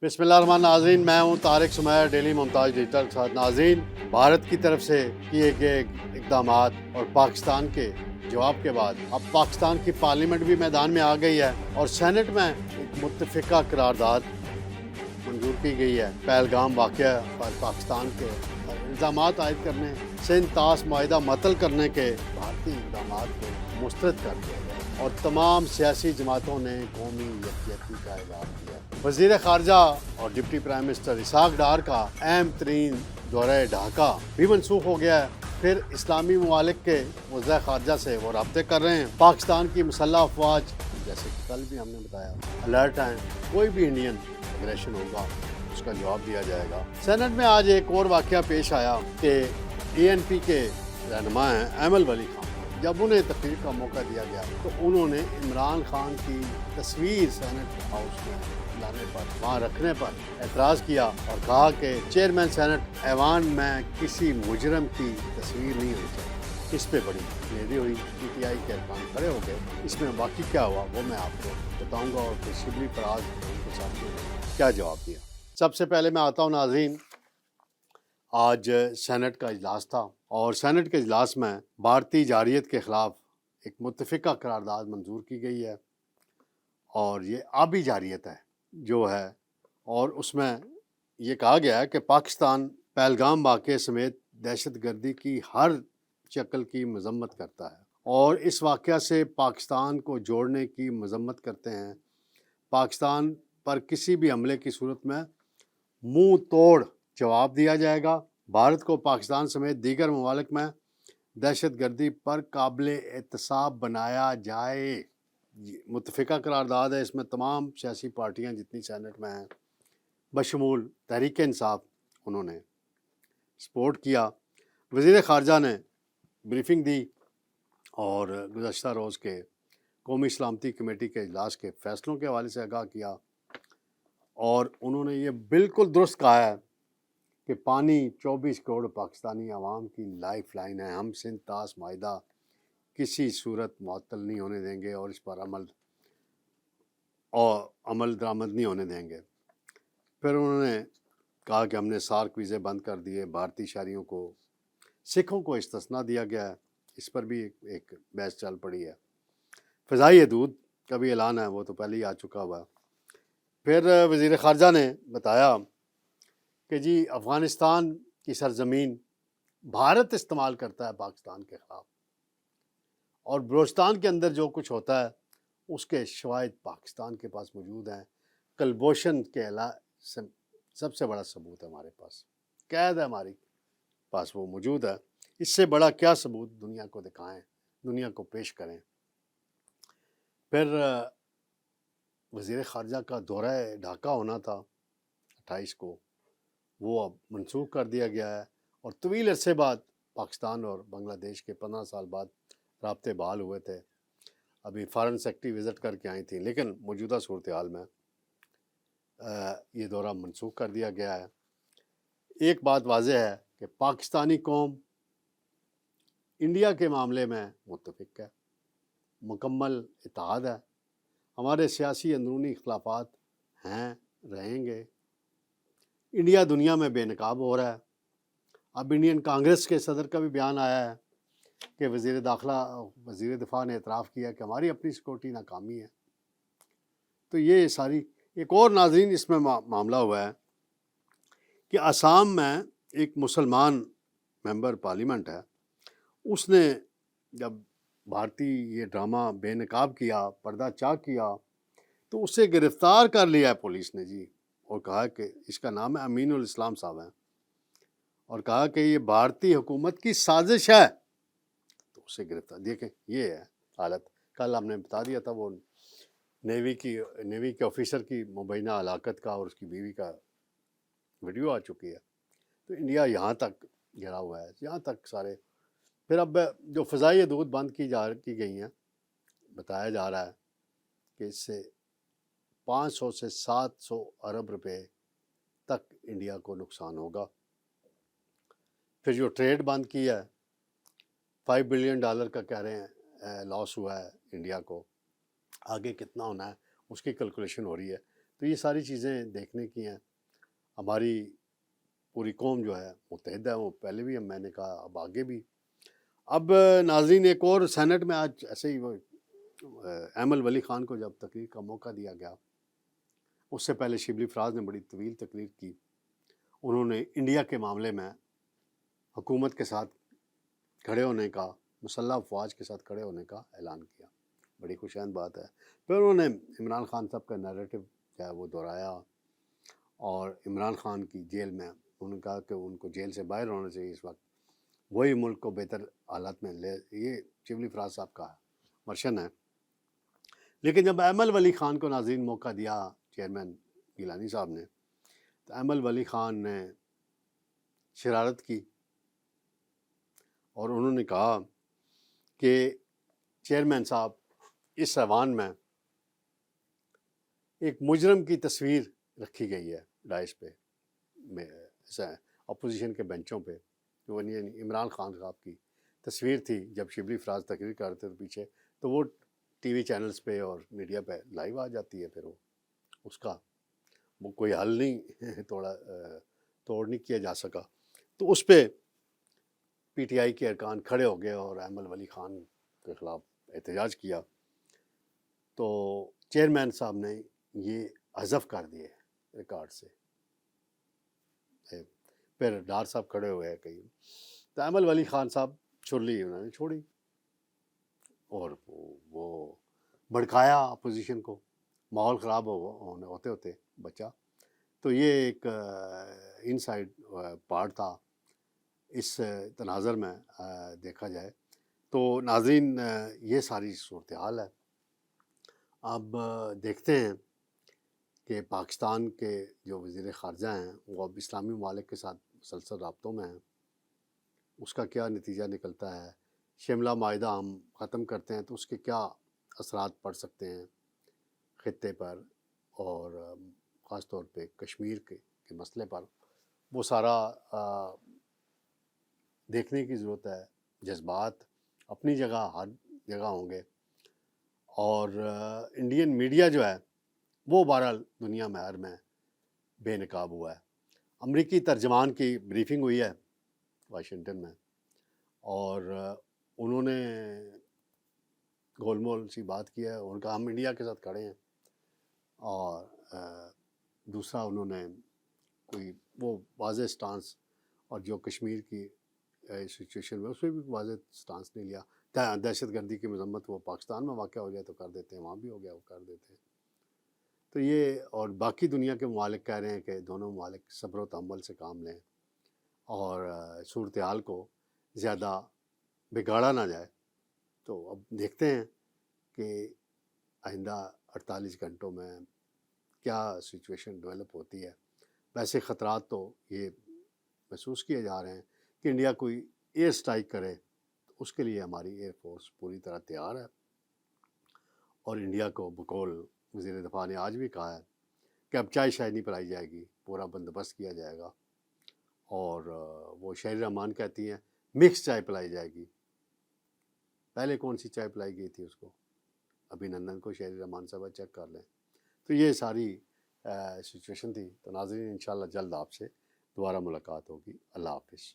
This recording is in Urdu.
بسم اللہ الرحمن ناظرین، میں ہوں طارق سمیر، ڈیلی ممتاز ڈیجیٹل کے ساتھ۔ ناظرین، بھارت کی طرف سے کیے گئے اقدامات اور پاکستان کے جواب کے بعد اب پاکستان کی پارلیمنٹ بھی میدان میں آ گئی ہے اور سینٹ میں ایک متفقہ قرارداد منظور کی گئی ہے۔ پہلگام واقعہ پر پاکستان کے الزامات عائد کرنے، سندھ طاس معاہدہ معطل کرنے کے بھارتی اقدامات کو مسترد کر دیا گیا اور تمام سیاسی جماعتوں نے قومی یکجہتی کا اعلان کیا۔ وزیر خارجہ اور deputy prime minister Ishaq Dar کا اہم ترین دورہ ڈھاکہ بھی منسوخ ہو گیا ہے۔ پھر اسلامی ممالک کے وزراء خارجہ سے وہ رابطے کر رہے ہیں۔ پاکستان کی مسلح افواج، جیسے کہ کل بھی ہم نے بتایا، الرٹ ہیں، کوئی بھی انڈین اگریشن ہوگا اس کا جواب دیا جائے گا۔ سینٹ میں آج ایک اور واقعہ پیش آیا کہ اے این پی کے رہنما ہیں ایمل ولی خان، جب انہیں تقریر کا موقع دیا گیا تو انہوں نے عمران خان کی تصویر سینٹ ہاؤس میں لانے پر، وہاں رکھنے پر اعتراض کیا اور کہا کہ چیئرمین سینٹ ایوان میں کسی مجرم کی تصویر نہیں ہونی چاہیے۔ اس پہ بڑی میری ہوئی، پی ٹی آئی کے ارکان کھڑے ہو گئے۔ اس میں واقعی کیا ہوا وہ میں آپ کو بتاؤں گا اور پھر شبلی فراز ان کے ساتھ کیا جواب دیا۔ سب سے پہلے میں آتا ہوں ناظرین، آج سینٹ کا اجلاس تھا اور سینٹ کے اجلاس میں بھارتی جارحیت کے خلاف ایک متفقہ قرارداد منظور کی گئی ہے اور یہ آبی جارحیت ہے جو ہے، اور اس میں یہ کہا گیا ہے کہ پاکستان پہلگام واقعے سمیت دہشت گردی کی ہر شکل کی مذمت کرتا ہے اور اس واقعہ سے پاکستان کو جوڑنے کی مذمت کرتے ہیں۔ پاکستان پر کسی بھی حملے کی صورت میں منہ توڑ جواب دیا جائے گا۔ بھارت کو پاکستان سمیت دیگر ممالک میں دہشت گردی پر قابل احتساب بنایا جائے۔ متفقہ قرارداد ہے، اس میں تمام سیاسی پارٹیاں جتنی سینٹ میں ہیں بشمول تحریک انصاف انہوں نے سپورٹ کیا۔ وزیر خارجہ نے بریفنگ دی اور گزشتہ روز کے قومی سلامتی کمیٹی کے اجلاس کے فیصلوں کے حوالے سے آگاہ کیا اور انہوں نے یہ بالکل درست کہا ہے کہ پانی 24 کروڑ پاکستانی عوام کی لائف لائن ہے۔ ہم سندھ طاس معاہدہ کسی صورت معطل نہیں ہونے دیں گے اور اس پر عمل درآمد نہیں ہونے دیں گے۔ پھر انہوں نے کہا کہ ہم نے سارک ویزے بند کر دیے، بھارتی شہریوں کو، سکھوں کو استثنا دیا گیا ہے، اس پر بھی ایک بحث چل پڑی ہے۔ فضائی حدود کا بھی اعلان ہے، وہ تو پہلے ہی آ چکا ہوا ہے۔ پھر وزیر خارجہ نے بتایا کہ جی افغانستان کی سرزمین بھارت استعمال کرتا ہے پاکستان کے خلاف، اور بلوچستان کے اندر جو کچھ ہوتا ہے اس کے شواہد پاکستان کے پاس موجود ہیں۔ کلبھوشن کے علاوہ سب سے بڑا ثبوت ہے ہمارے پاس، قید ہے ہماری پاس، وہ موجود ہے۔ اس سے بڑا کیا ثبوت دنیا کو دکھائیں، دنیا کو پیش کریں۔ پھر وزیر خارجہ کا دورہ ڈھاکہ ہونا تھا 28 کو، وہ اب منسوخ کر دیا گیا ہے اور طویل عرصے بعد پاکستان اور بنگلہ دیش کے 15 سال بعد رابطے بحال ہوئے تھے۔ ابھی فارن سیکرٹری وزٹ کر کے آئی تھیں، لیکن موجودہ صورتحال میں یہ دورہ منسوخ کر دیا گیا ہے۔ ایک بات واضح ہے کہ پاکستانی قوم انڈیا کے معاملے میں متفق ہے، مکمل اتحاد ہے۔ ہمارے سیاسی اندرونی اختلافات ہیں، رہیں گے۔ انڈیا دنیا میں بے نقاب ہو رہا ہے۔ اب انڈین کانگریس کے صدر کا بھی بیان آیا ہے کہ وزیر دفاع نے اعتراف کیا کہ ہماری اپنی سیکورٹی ناکامی ہے۔ تو یہ ساری ایک اور ناظرین اس میں معاملہ ہوا ہے کہ آسام میں ایک مسلمان ممبر پارلیمنٹ ہے، اس نے جب بھارتی یہ ڈرامہ بے نقاب کیا، پردہ چاک کیا، تو اسے گرفتار کر لیا ہے پولیس نے جی، اور کہا کہ اس کا نام ہے امین الاسلام صاحب ہیں، اور کہا کہ یہ بھارتی حکومت کی سازش ہے، تو اسے گرفتار۔ دیکھیں یہ ہے حالت۔ کل ہم نے بتا دیا تھا وہ نیوی کے آفیسر کی مبینہ ہلاکت کا اور اس کی بیوی کا ویڈیو آ چکی ہے۔ تو انڈیا یہاں تک گرا ہوا ہے، یہاں تک سارے۔ پھر اب جو فضائی حدود بند کی گئی ہیں، بتایا جا رہا ہے کہ اس سے 500 سے 700 ارب روپے تک انڈیا کو نقصان ہوگا۔ پھر جو ٹریڈ بند کی ہے، $5 بلین کا کہہ رہے ہیں لاس ہوا ہے انڈیا کو، آگے کتنا ہونا ہے اس کی کیلکولیشن ہو رہی ہے۔ تو یہ ساری چیزیں دیکھنے کی ہیں. ہماری پوری قوم جو ہے متحد ہے، وہ پہلے بھی میں نے کہا، اب آگے بھی. اب ناظرین ایک اور سینٹ میں آج ایسے ہی وہ ایمل ولی خان کو جب تقریر کا موقع دیا گیا، اس سے پہلے شبلی فراز نے بڑی طویل تقریر کی. انہوں نے انڈیا کے معاملے میں حکومت کے ساتھ کھڑے ہونے کا، مسلح افواج کے ساتھ کھڑے ہونے کا اعلان کیا. بڑی خوشائند بات ہے. پھر انہوں نے عمران خان صاحب کا نیریٹو جو ہے وہ دہرایا، اور عمران خان کی جیل میں انہوں نے کہا کہ ان کو جیل سے باہر ہونا چاہیے اس وقت، وہی ملک کو بہتر حالات میں لے. یہ شبلی فراز صاحب کا ورشن ہے. لیکن جب ایمل ولی خان کو ناظرین موقع دیا چیئرمین گیلانی صاحب نے، تو ایمل ولی خان نے شرارت کی اور انہوں نے کہا کہ چیئرمین صاحب، اس ایوان میں ایک مجرم کی تصویر رکھی گئی ہے ڈائس پہ، اپوزیشن کے بینچوں پہ. یعنی عمران خان صاحب کی تصویر تھی جب شبلی فراز تقریر کر رہے تھے پیچھے، تو وہ ٹی وی چینلز پہ اور میڈیا پہ لائیو آ جاتی ہے. پھر وہ اس کا وہ کوئی حل نہیں توڑ نہیں کیا جا سکا. تو اس پہ پی ٹی آئی کے ارکان کھڑے ہو گئے اور ایمل ولی خان کے خلاف احتجاج کیا. تو چیئرمین صاحب نے یہ حذف کر دیے ریکارڈ سے. پھر ڈار صاحب کھڑے ہوئے کہیں، تو ایمل ولی خان صاحب چھرلی انہوں نے چھوڑی اور وہ بھڑکایا اپوزیشن کو، ماحول خراب ہوتے ہوتے بچا. تو یہ ایک ان سائڈ پارٹ تھا اس تناظر میں دیکھا جائے. تو ناظرین یہ ساری صورتحال ہے. اب دیکھتے ہیں کہ پاکستان کے جو وزیر خارجہ ہیں وہ اب اسلامی ممالک کے ساتھ مسلسل رابطوں میں ہیں. اس کا کیا نتیجہ نکلتا ہے. شملہ معاہدہ ہم ختم کرتے ہیں تو اس کے کیا اثرات پڑ سکتے ہیں خطے پر، اور خاص طور پہ کشمیر کے مسئلے پر. وہ سارا دیکھنے کی ضرورت ہے. جذبات اپنی جگہ ہر جگہ ہوں گے، اور انڈین میڈیا جو ہے وہ بہرحال دنیا معیار میں بے نقاب ہوا ہے. امریکی ترجمان کی بریفنگ ہوئی ہے واشنگٹن میں، اور انہوں نے گول مول سی بات کی ہے. ان کا ہم انڈیا کے ساتھ کھڑے ہیں، اور دوسرا انہوں نے کوئی وہ واضح سٹانس، اور جو کشمیر کی سچویشن میں اس میں بھی واضح سٹانس نہیں لیا. دہشت گردی کی مذمت وہ پاکستان میں واقع ہو جائے تو کر دیتے ہیں، وہاں بھی ہو گیا وہ کر دیتے ہیں. تو یہ، اور باقی دنیا کے ممالک کہہ رہے ہیں کہ دونوں ممالک صبر و تحمل سے کام لیں اور صورتحال کو زیادہ بگاڑا نہ جائے. تو اب دیکھتے ہیں کہ آئندہ 48 گھنٹوں میں کیا سچویشن ڈیولپ ہوتی ہے. ویسے خطرات تو یہ محسوس کیے جا رہے ہیں کہ انڈیا کوئی ایئر سٹرائک کرے، اس کے لیے ہماری ایئر فورس پوری طرح تیار ہے. اور انڈیا کو بقول وزیر دفاع نے آج بھی کہا ہے کہ اب چائے شائے نہیں پلائی جائے گی، پورا بندوبست کیا جائے گا. اور وہ شہری رحمان کہتی ہیں مکس چائے پلائی جائے گی. پہلے کون سی چائے پلائی گئی تھی اس کو؟ ابھی نندن کو شہری رحمان صاحب چیک کر لیں. تو یہ ساری سچویشن تھی. تو ناظرین انشاءاللہ جلد آپ سے دوبارہ ملاقات ہوگی. اللہ حافظ.